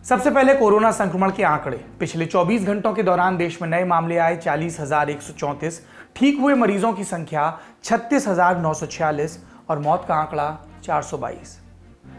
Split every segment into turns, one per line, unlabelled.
सबसे पहले कोरोना संक्रमण के आंकड़े। पिछले 24 घंटों के दौरान देश में नए मामले आए 40,134, ठीक हुए मरीजों की संख्या 36,946 और मौत का आंकड़ा 422।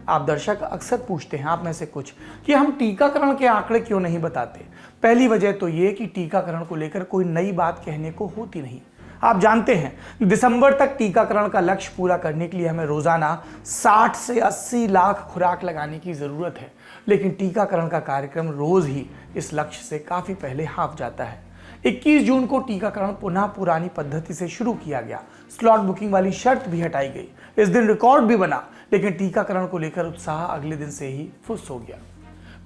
आप दर्शक अक्सर पूछते हैं, आप में से कुछ, कि हम टीकाकरण के आंकड़े क्यों नहीं बताते। पहली वजह तो ये कि टीकाकरण को लेकर कोई नई बात कहने को होती नहीं। आप जानते हैं दिसंबर तक टीकाकरण का लक्ष्य पूरा करने के लिए हमें रोजाना 60 से 80 लाख खुराक लगाने की जरूरत है, लेकिन टीकाकरण का कार्यक्रम रोज ही इस लक्ष्य से काफी पहले हाफ जाता है। 21 जून को टीकाकरण पुनः पुरानी पद्धति से शुरू किया गया। स्लॉट बुकिंग वाली शर्त भी हटाई गई। इस दिन रिकॉर्ड भी बना, लेकिन टीकाकरण को लेकर उत्साह अगले दिन से ही फुस हो गया।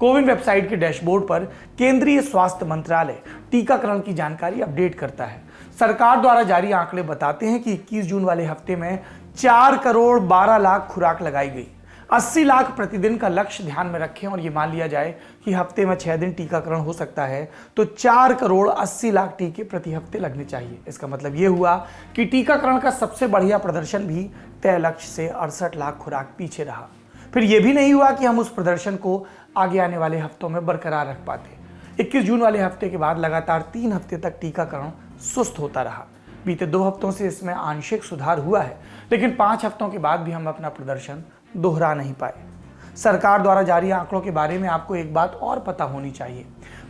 कोविन वेबसाइट के डैशबोर्ड पर केंद्रीय स्वास्थ्य मंत्रालय टीकाकरण की जानकारी अपडेट करता है। सरकार द्वारा जारी आंकड़े बताते हैं कि 21 जून वाले हफ्ते में 4 करोड़ 12 लाख खुराक लगाई गई। 80 लाख प्रतिदिन का लक्ष्य ध्यान में रखें और ये मान लिया जाए कि हफ्ते में 6 दिन टीकाकरण हो सकता है, तो 4 करोड़ 80 लाख टीके प्रति हफ्ते लगने चाहिए। इसका मतलब ये हुआ कि टीकाकरण का सबसे बढ़िया प्रदर्शन भी तय लक्ष्य से 68 लाख खुराक पीछे रहा। फिर यह भी नहीं हुआ कि हम उस प्रदर्शन को आगे आने वाले हफ्तों में बरकरार रख पाते। 21 जून वाले हफ्ते के बाद लगातार 3 हफ्ते तक टीकाकरण सुस्त होता रहा। बीते 2 हफ्तों से इसमें आंशिक सुधार हुआ है, लेकिन 5 हफ्तों के बाद भी हम अपना प्रदर्शन दोहरा नहीं पाए। सरकार द्वारा जारी आंकड़ों के बारे में आपको एक बात और पता होनी चाहिए।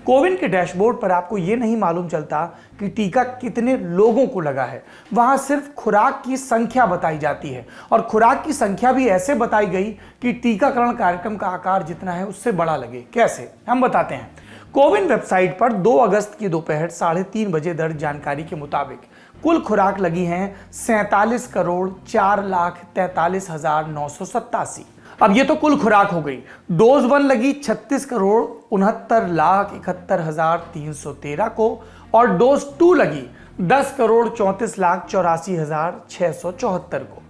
कोविन के डैशबोर्ड पर आपको यह नहीं मालूम चलता कि टीका कितने लोगों को लगा है। वहां सिर्फ खुराक की संख्या बताई जाती है, और खुराक की संख्या भी ऐसे बताई गई कि टीकाकरण कार्यक्रम का आकार जितना है उससे बड़ा लगे। कैसे, हम बताते हैं। कोविन वेबसाइट पर 2 अगस्त की दोपहर 3:30 बजे दर्ज जानकारी के मुताबिक कुल खुराक लगी हैं 47 करोड़ 4,43,987। अब ये तो कुल खुराक हो गई। डोज 1 लगी 36 करोड़ 69,71,313 को, और डोज 2 लगी 10 करोड़ 34,84,674 को।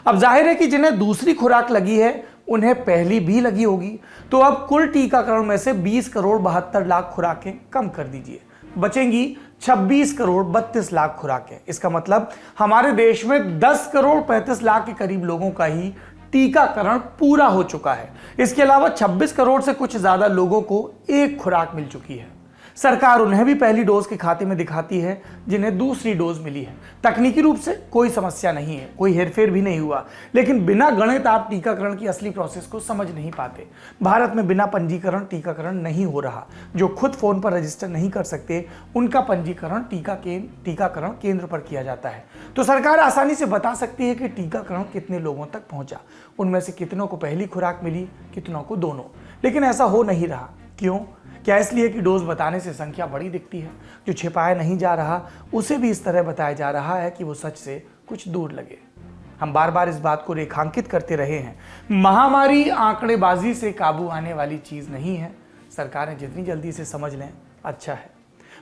अब जाहिर है कि जिन्हें दूसरी खुराक लगी है उन्हें पहली भी लगी होगी, तो अब कुल टीकाकरण में से 20 करोड़ 72 लाख खुराकें कम कर दीजिए, बचेंगी 26 करोड़ 32 लाख खुराकें। इसका मतलब हमारे देश में 10 करोड़ 35 लाख के करीब लोगों का ही टीकाकरण पूरा हो चुका है। इसके अलावा 26 करोड़ से कुछ ज्यादा लोगों को एक खुराक मिल चुकी है। सरकार उन्हें भी पहली डोज के खाते में दिखाती है जिन्हें दूसरी डोज मिली है। तकनीकी रूप से कोई समस्या नहीं है, कोई हेरफेर भी नहीं हुआ, लेकिन बिना गणित आप टीकाकरण की असली प्रोसेस को समझ नहीं पाते। भारत में बिना पंजीकरण टीकाकरण नहीं हो रहा। जो खुद फोन पर रजिस्टर नहीं कर सकते, उनका पंजीकरण टीकाकरण केंद्र पर किया जाता है। तो सरकार आसानी से बता सकती है कि टीकाकरण कितने लोगों तक पहुंचा, उनमें से कितनों को पहली खुराक मिली, कितनों को दोनों। लेकिन ऐसा हो नहीं रहा। क्यों? क्या इसलिए कि डोज बताने से संख्या बड़ी दिखती है? जो छिपाया नहीं जा रहा उसे भी इस तरह बताया जा रहा है कि वो सच से कुछ दूर लगे। हम बार बार इस बात को रेखांकित करते रहे हैं। महामारी आंकड़ेबाजी से काबू आने वाली चीज नहीं है। सरकारें जितनी जल्दी से समझ लें अच्छा है।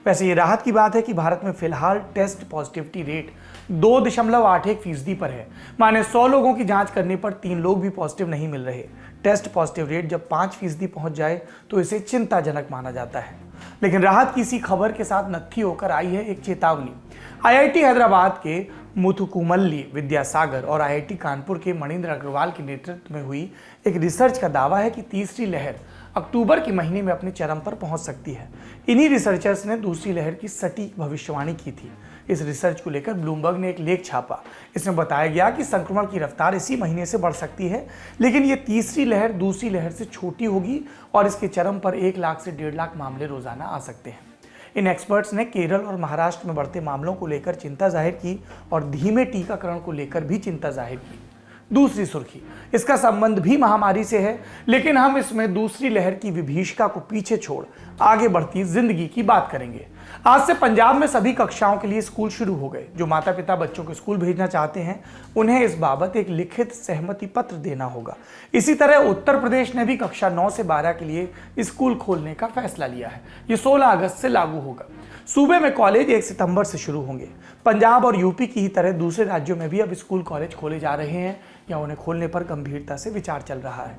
वैसे ये राहत की बात है कि भारत में फिलहाल टेस्ट पॉजिटिविटी रेट 2.81% पर है। माने 100 लोगों की जांच करने पर 3 लोग भी पॉजिटिव नहीं मिल रहे। टेस्ट पॉजिटिव रेट जब 5% पहुंच जाए तो इसे चिंताजनक माना जाता है। लेकिन राहत की इसी खबर के साथ नत्थी होकर आई है एक चेतावनी। IIT हैदराबाद के मुथुकुमल्ली विद्यासागर और IIT कानपुर के मणिंद्र अग्रवाल के नेतृत्व में हुई एक रिसर्च का दावा है कि तीसरी लहर अक्टूबर के महीने में अपने चरम पर पहुंच सकती है। इन्हीं रिसर्चर्स ने दूसरी लहर की सटीक भविष्यवाणी की थी। इस रिसर्च को लेकर ब्लूमबर्ग ने एक लेख छापा। इसमें बताया गया कि संक्रमण की रफ्तार इसी महीने से बढ़ सकती है, लेकिन ये तीसरी लहर दूसरी लहर से छोटी होगी और इसके चरम पर 1 लाख से 1.5 लाख मामले रोजाना आ सकते हैं। इन एक्सपर्ट्स ने केरल और महाराष्ट्र में बढ़ते मामलों को लेकर चिंता जाहिर की और धीमे टीकाकरण को लेकर भी चिंता जाहिर की। दूसरी सुर्खी, इसका संबंध भी महामारी से है, लेकिन हम इसमें दूसरी लहर की विभीषिका को पीछे छोड़ आगे बढ़ती जिंदगी की बात करेंगे। आज से पंजाब में सभी कक्षाओं के लिए स्कूल शुरू हो गए। जो माता पिता बच्चों को स्कूल भेजना चाहते हैं उन्हें इस बाबत एक लिखित सहमति पत्र देना होगा। इसी तरह उत्तर प्रदेश ने भी कक्षा 9 से 12 के लिए स्कूल खोलने का फैसला लिया है। ये 16 अगस्त से लागू होगा। सूबे में कॉलेज 1 सितंबर से शुरू होंगे। पंजाब और यूपी की ही तरह दूसरे राज्यों में भी अब स्कूल कॉलेज खोले जा रहे हैं या उन्हें खोलने पर गंभीरता से विचार चल रहा है।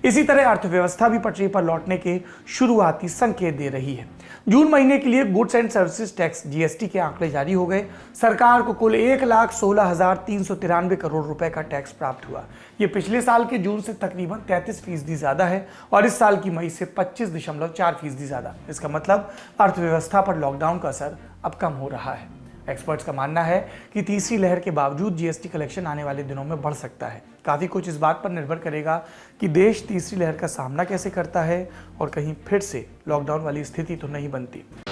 इसी तरह अर्थव्यवस्था भी पटरी पर लौटने के शुरुआती संकेत दे रही है। जून महीने के लिए goods and services tax GST के आंकड़े जारी हो गए। सरकार को कुल 1,16,393 करोड़ रुपए का टैक्स प्राप्त हुआ। ये पिछले साल के जून से तकरीबन 33% ज्यादा है और इस साल की मई से 25.4% ज्यादा। इसका मतलब अर्थव्यवस्था पर लॉकडाउन का असर अब कम हो रहा है। एक्सपर्ट्स का मानना है कि तीसरी लहर के बावजूद जीएसटी कलेक्शन आने वाले दिनों में बढ़ सकता है। काफ़ी कुछ इस बात पर निर्भर करेगा कि देश तीसरी लहर का सामना कैसे करता है और कहीं फिर से लॉकडाउन वाली स्थिति तो नहीं बनती।